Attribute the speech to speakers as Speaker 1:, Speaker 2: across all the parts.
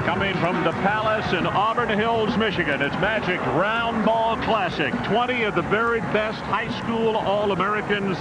Speaker 1: Coming from the Palace in Auburn Hills, Michigan, it's Magic Round Ball Classic. 20 of the very best high school All-Americans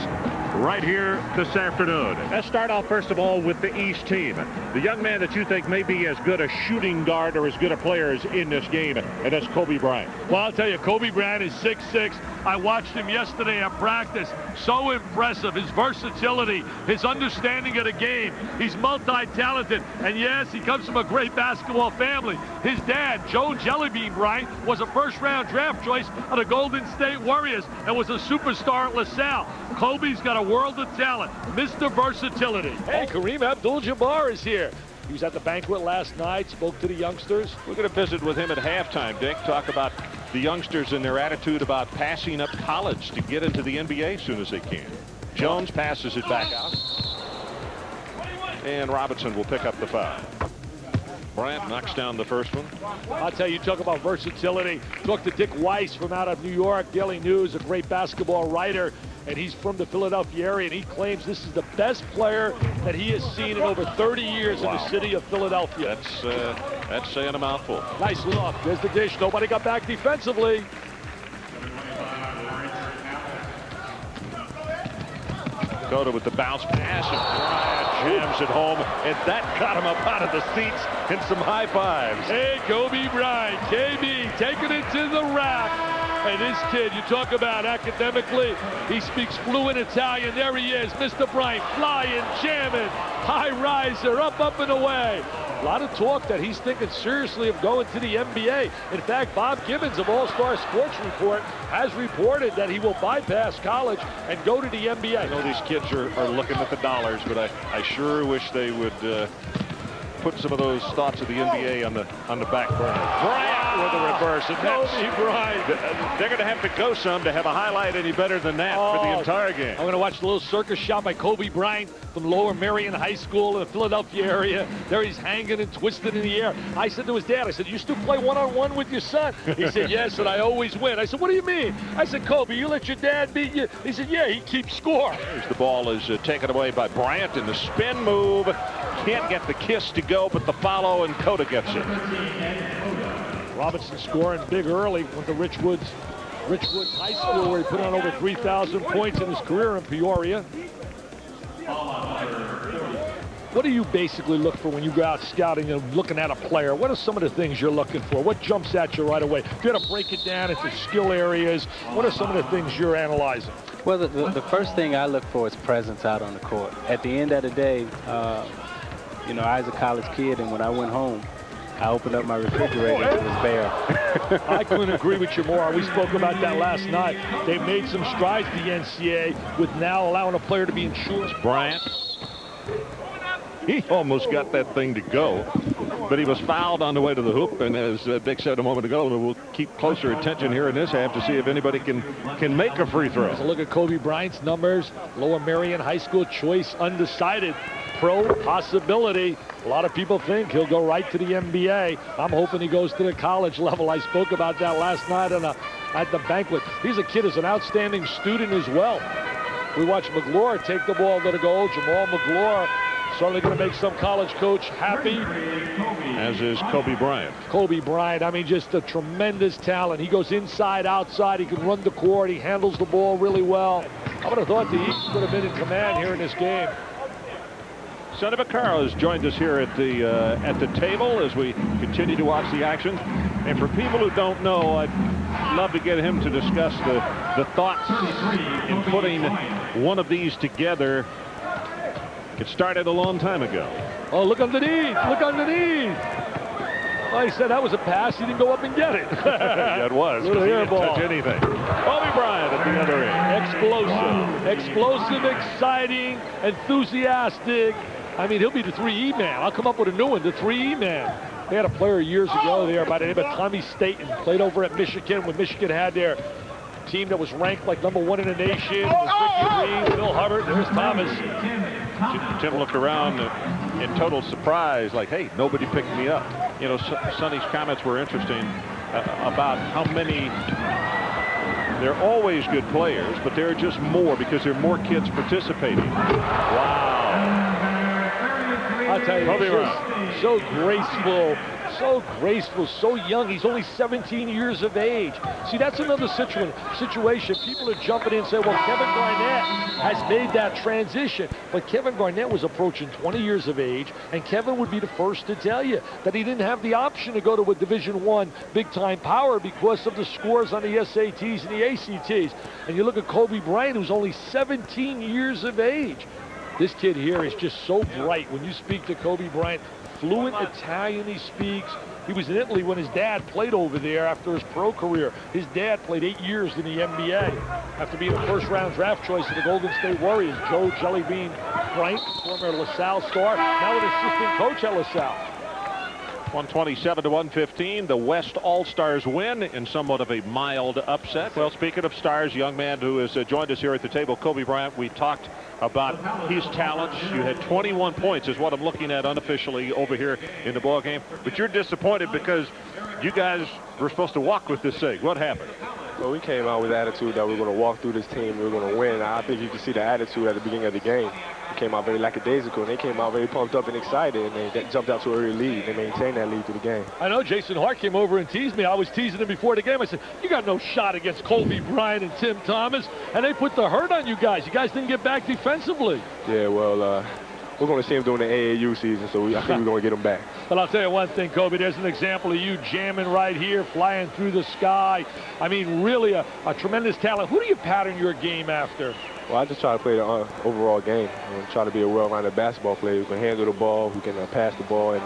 Speaker 1: right here this afternoon. Let's start off first of all with the East team. The young man that you think may be as good a shooting guard or as good a player as in this game, and that's Kobe Bryant.
Speaker 2: Well, I'll tell you, Kobe Bryant is 6'6". I watched him yesterday at practice. So impressive. His versatility, his understanding of the game. He's multi-talented. And yes, he comes from a great basketball family. His dad, Joe Jellybean Bryant, was a first-round draft choice of the Golden State Warriors and was a superstar at LaSalle. Kobe's got a world of talent. Mr. Versatility. Hey, Kareem Abdul-Jabbar is here. He was at the banquet last night, spoke to the youngsters.
Speaker 1: We're going to visit with him at halftime, Dick. Talk about the youngsters and their attitude about passing up college to get into the NBA as soon as they can. Jones passes it back out. And Robinson will pick up the foul. Bryant knocks down the first one.
Speaker 2: I'll tell you, talk about versatility. Talk to Dick Weiss from out of New York, Daily News, a great basketball writer. And he's from the Philadelphia area, and he claims this is the best player that he has seen in over 30 years in the city of Philadelphia.
Speaker 1: That's saying a mouthful.
Speaker 2: Nice look. There's the dish. Nobody got back defensively.
Speaker 1: Dakota with the bounce pass, and Bryant jams it home, and that got him up out of the seats and some high fives.
Speaker 2: Hey, Kobe Bryant, KB, taking it to the rack. And this kid, you talk about academically, he speaks fluent Italian. There he is, Mr. Bryant, flying, jamming, high riser, up and away. A lot of talk that he's thinking seriously of going to the NBA. In fact, Bob Gibbons of All-Star Sports Report has reported that he will bypass college and go to the NBA.
Speaker 1: I know these kids are looking at the dollars, but I sure wish they would put some of those thoughts of the NBA on the back burner. Bryant with the reverse. And
Speaker 2: Kobe Bryant.
Speaker 1: They're going to have to go some to have a highlight any better than that for the entire game.
Speaker 2: I'm going to watch the little circus shot by Kobe Bryant from Lower Merion High School in the Philadelphia area. There he's hanging and twisted in the air. I said to his dad, I said, you still play one-on-one with your son? He said, yes, and I always win. I said, what do you mean? I said, Kobe, you let your dad beat you? He said, yeah, he keeps score.
Speaker 1: Here's the ball is taken away by Bryant in the spin move. Can't get the kiss to go, but the follow, and Cota gets it.
Speaker 2: Robinson scoring big early with the Richwoods High School, where he put on over 3,000 points in his career in Peoria. What do you basically look for when you go out scouting and looking at a player? What are some of the things you're looking for? What jumps at you right away? If you had to break it down into skill areas, what are some of the things you're analyzing?
Speaker 3: Well, the first thing I look for is presence out on the court. At the end of the day, you know, I was a college kid, and when I went home, I opened up my refrigerator and it was bare.
Speaker 2: I couldn't agree with you more. We spoke about that last night. They've made some strides, the NCAA, with now allowing a player to be insured.
Speaker 1: Bryant. He almost got that thing to go, but he was fouled on the way to the hoop, and as Dick said a moment ago, we'll keep closer attention here in this half to see if anybody can make a free throw.
Speaker 2: Let's look at Kobe Bryant's numbers. Lower Merion High School choice, undecided. Pro possibility. A lot of people think he'll go right to the NBA. I'm hoping he goes to the college level. I spoke about that last night at the banquet. He's a kid who's an outstanding student as well. We watched McGlure take the ball to the goal. Jamal McGlure certainly going to make some college coach happy.
Speaker 1: As is Kobe Bryant.
Speaker 2: Kobe Bryant, I mean, just a tremendous talent. He goes inside, outside. He can run the court. He handles the ball really well. I would have thought the East would have been in command here in this game.
Speaker 1: Sonny Vaccaro has joined us here at the table as we continue to watch the action. And for people who don't know, I'd love to get him to discuss the thoughts in putting one of these together. It started a long time ago.
Speaker 2: Oh, look underneath. Look underneath. Oh, he said that was a pass. He didn't go up and get it.
Speaker 1: Yeah, it was.
Speaker 2: Little
Speaker 1: He
Speaker 2: air
Speaker 1: didn't
Speaker 2: ball.
Speaker 1: touch anything. Kobe Bryant at the other end.
Speaker 2: Explosive, exciting, enthusiastic. I mean, he'll be the 3E man. I'll come up with a new one, the 3E man. They had a player years ago there by the name of Tommy Staten, played over at Michigan when Michigan had their team that was ranked like #1 in the nation. It was Ricky Green, Bill Hubbard, there's Thomas.
Speaker 1: Tim looked around in total surprise, like, hey, nobody picked me up. You know, Sonny's comments were interesting about how many. They're always good players, but there are just more because there are more kids participating. Wow.
Speaker 2: I'll tell you, so graceful,
Speaker 4: so graceful, so young. He's only 17 years of age. See, that's another situation. People are jumping in and say, well, Kevin Garnett has made that transition. But Kevin Garnett was approaching 20 years of age, and Kevin would be the first to tell you that he didn't have the option to go to a Division I big-time power because of the scores on the SATs and the ACTs. And you look at Kobe Bryant, who's only 17 years of age. This kid here is just so bright. When you speak to Kobe Bryant, fluent Italian he speaks. He was in Italy when his dad played over there after his pro career. His dad played 8 years in the NBA after being a first-round draft choice of the Golden State Warriors. Joe Jellybean Bryant, former LaSalle star, now an assistant coach at LaSalle.
Speaker 1: 127-115, the West All-Stars win in somewhat of a mild upset. Well, speaking of stars, young man who has joined us here at the table, Kobe Bryant, we talked about his talents. You had 21 points is what I'm looking at unofficially over here in the ball game. But you're disappointed because you guys were supposed to walk with this thing. What happened?
Speaker 5: Well, we came out with the attitude that we were going to walk through this team, we were going to win. I think you can see the attitude at the beginning of the game. We came out very lackadaisical, and they came out very pumped up and excited, and they jumped out to an early lead. They maintained that lead through the game.
Speaker 4: I know Jason Hart came over and teased me. I was teasing him before the game. I said, you got no shot against Kobe Bryant and Tim Thomas, and they put the hurt on you guys. You guys didn't get back defensively.
Speaker 5: Yeah, well, we're going to see him during the AAU season, so I think we're going to get him back.
Speaker 4: But I'll tell you one thing, Kobe, there's an example of you jamming right here, flying through the sky. I mean, really a tremendous talent. Who do you pattern your game after?
Speaker 5: Well, I just try to play the overall game. I try to be a well-rounded basketball player who can handle the ball, who can pass the ball, and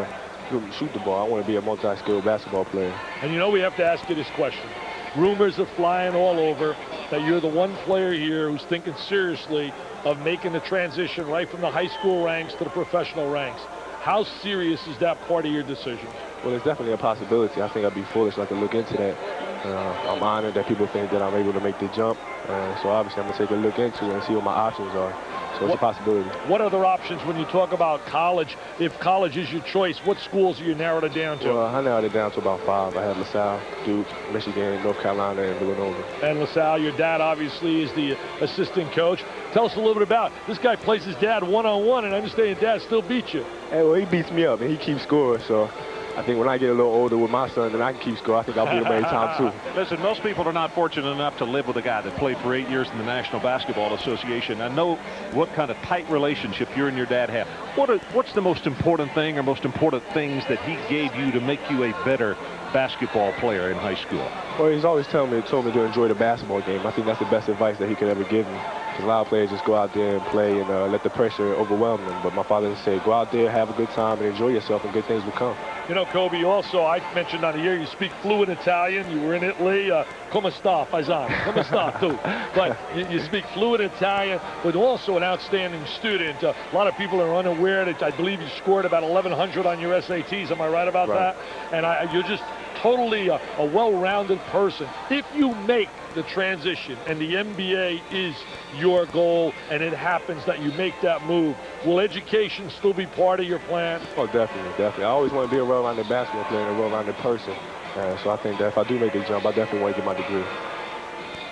Speaker 5: who can shoot the ball. I want to be a multi-skilled basketball player.
Speaker 4: And you know we have to ask you this question. Rumors are flying all over that you're the one player here who's thinking seriously of making the transition right from the high school ranks to the professional ranks. How serious is that part of your decision?
Speaker 5: Well, it's definitely a possibility. I think I'd be foolish not to look into that. I'm honored that people think that I'm able to make the jump. So obviously I'm going to take a look into it and see what my options are. So it's a possibility.
Speaker 4: What other options when you talk about college? If college is your choice, what schools are you narrowed it down to?
Speaker 5: Well, I narrowed it down to about 5. I had LaSalle, Duke, Michigan, North Carolina, and Villanova.
Speaker 4: And LaSalle, your dad obviously is the assistant coach. Tell us a little bit about this guy. Plays his dad one-on-one, and I understand your dad still beats you.
Speaker 5: Hey, well, he beats me up, and he keeps scoring, so I think when I get a little older with my son, then I can keep scoring. I think I'll beat him every time, too.
Speaker 1: Listen, most people are not fortunate enough to live with a guy that played for 8 years in the National Basketball Association. I know what kind of tight relationship you and your dad have. What's the most important thing or most important things that he gave you to make you a better basketball player in high school?
Speaker 5: Well, he's always told me to enjoy the basketball game. I think that's the best advice that he could ever give me. Because a lot of players just go out there and play and let the pressure overwhelm them. But my father said, go out there, have a good time, and enjoy yourself, and good things will come.
Speaker 4: You know, Kobe, also, I mentioned on the air, you speak fluent Italian. You were in Italy. Come sta, paesano? Come sta, tu? But you speak fluent Italian, but also an outstanding student. A lot of people are unaware that I believe you scored about 1,100 on your SATs. Am I right about that? And you're just totally a well-rounded person. If you make the transition and the NBA is your goal and it happens that you make that move, will education still be part of your plan?
Speaker 5: Oh, definitely, definitely. I always want to be a well-rounded basketball player and a well-rounded person. So I think that if I do make the jump, I definitely want to get my degree.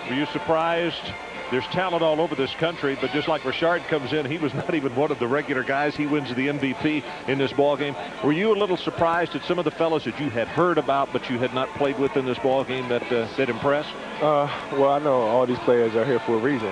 Speaker 1: Were you surprised? There's talent all over this country, but just like Richard comes in, he was not even one of the regular guys. He wins the MVP in this ball game. Were you a little surprised at some of the fellas that you had heard about but you had not played with in this ball game that impressed?
Speaker 5: Well, I know all these players are here for a reason.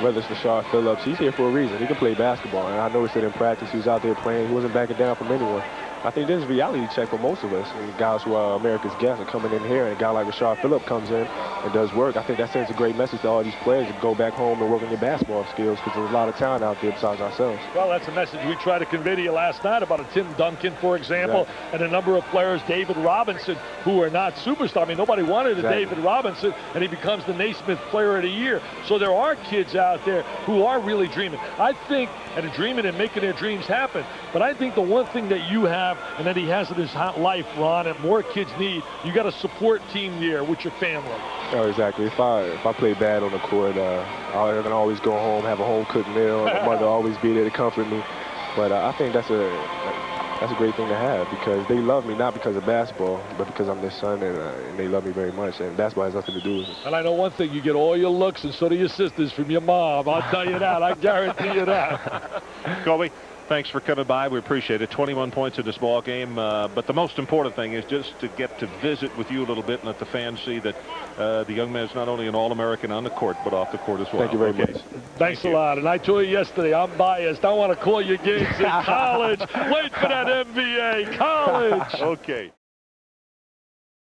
Speaker 5: Whether it's Richard Phillips, he's here for a reason. He can play basketball, and I noticed it in practice. He was out there playing. He wasn't backing down from anyone. I think this is a reality check for most of us. And guys who are America's guests are coming in here, and a guy like Richard Phillips comes in and does work. I think that sends a great message to all these players to go back home and work on your basketball skills, because there's a lot of talent out there besides ourselves.
Speaker 4: Well, that's a message we tried to convey to you last night about a Tim Duncan, for example, and a number of players, David Robinson, who are not superstars. I mean, nobody wanted a David Robinson, and he becomes the Naismith Player of the Year. So there are kids out there who are really dreaming. I think, and dreaming and making their dreams happen. But I think the one thing that you have and that he has in his life, Ron, and more kids need, you got a support team there with your family.
Speaker 5: Oh, exactly. If I play bad on the court, I can always go home, have a home-cooked meal. My mother will always be there to comfort me. But I think that's a great thing to have, because they love me not because of basketball, but because I'm their son, and they love me very much. And basketball has nothing to do with it.
Speaker 4: And I know one thing, you get all your looks, and so do your sisters, from your mom. I'll tell you that. I guarantee you that.
Speaker 1: Kobe, Thanks for coming by. We appreciate it. 21 points in this ball game. But the most important thing is just to get to visit with you a little bit and let the fans see that the young man is not only an All-American on the court, but off the court as well.
Speaker 5: Thank you very much.
Speaker 4: Thanks a lot. And I told you yesterday, I'm biased. I want to call your games in college. Wait for that NBA. College.
Speaker 1: Okay.